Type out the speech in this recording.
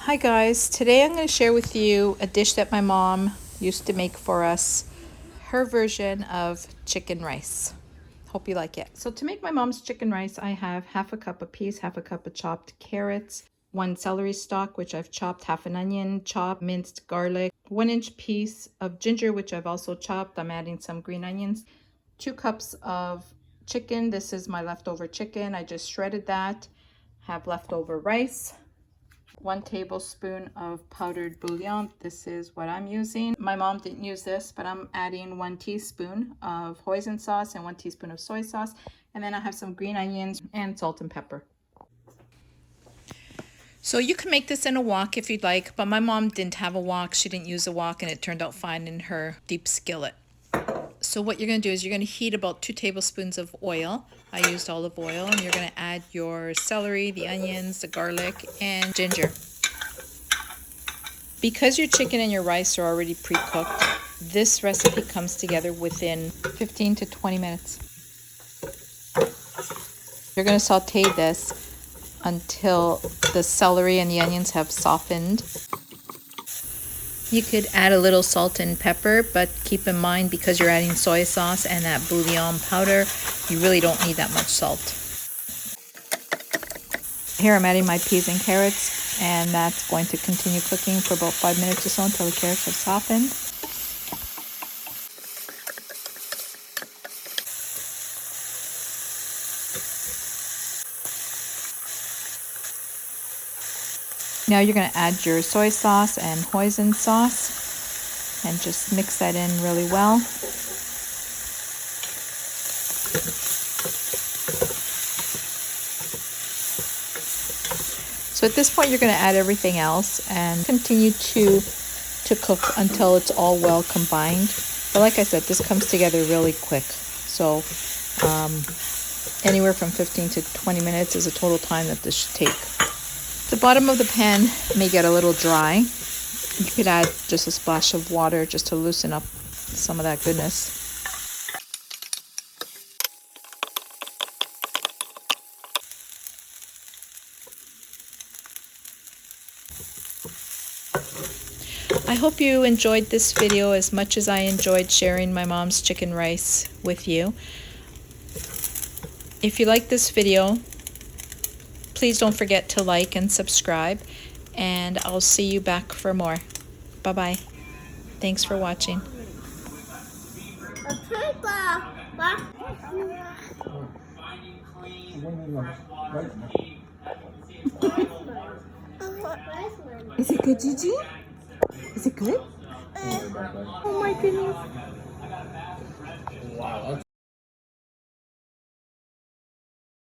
Hi guys, today I'm going to share with you a dish that my mom used to make for us, her version of chicken rice. Hope you like it. So to make my mom's chicken rice, I have half a cup of peas, half a cup of chopped carrots, 1 celery stalk, which I've chopped, half an onion, chopped, minced garlic, 1-inch piece of ginger, which I've also chopped. I'm adding some green onions, 2 cups of chicken. This is my leftover chicken. I just shredded that. Have leftover rice. 1 tablespoon of powdered bullion. This is what I'm using. My mom didn't use this, but I'm adding 1 teaspoon of hoisin sauce and 1 teaspoon of soy sauce. And then I have some green onions and salt and pepper. So you can make this in a wok if you'd like, but my mom didn't have a wok. She didn't use a wok and it turned out fine in her deep skillet. So what you're going to do is you're going to heat about 2 tablespoons of oil. I used olive oil, and you're going to add your celery, the onions, the garlic, and ginger. Because your chicken and your rice are already pre-cooked, this recipe comes together within 15 to 20 minutes. You're going to saute this until the celery and the onions have softened. You could add a little salt and pepper, but keep in mind, because you're adding soy sauce and that bouillon powder, you really don't need that much salt. Here I'm adding my peas and carrots, and that's going to continue cooking for about 5 minutes or so until the carrots have softened. Now you're going to add your soy sauce and hoisin sauce and just mix that in really well. So at this point you're going to add everything else and continue to cook until it's all well combined. But like I said, this comes together really quick. So anywhere from 15 to 20 minutes is a total time that this should take. The bottom of the pan may get a little dry. You could add just a splash of water just to loosen up some of that goodness. I hope you enjoyed this video as much as I enjoyed sharing my mom's chicken rice with you. If you like this video, please don't forget to like and subscribe, and I'll see you back for more. Bye-bye. Thanks for watching. Is it good, Gigi? Is it good? Oh my goodness. Wow.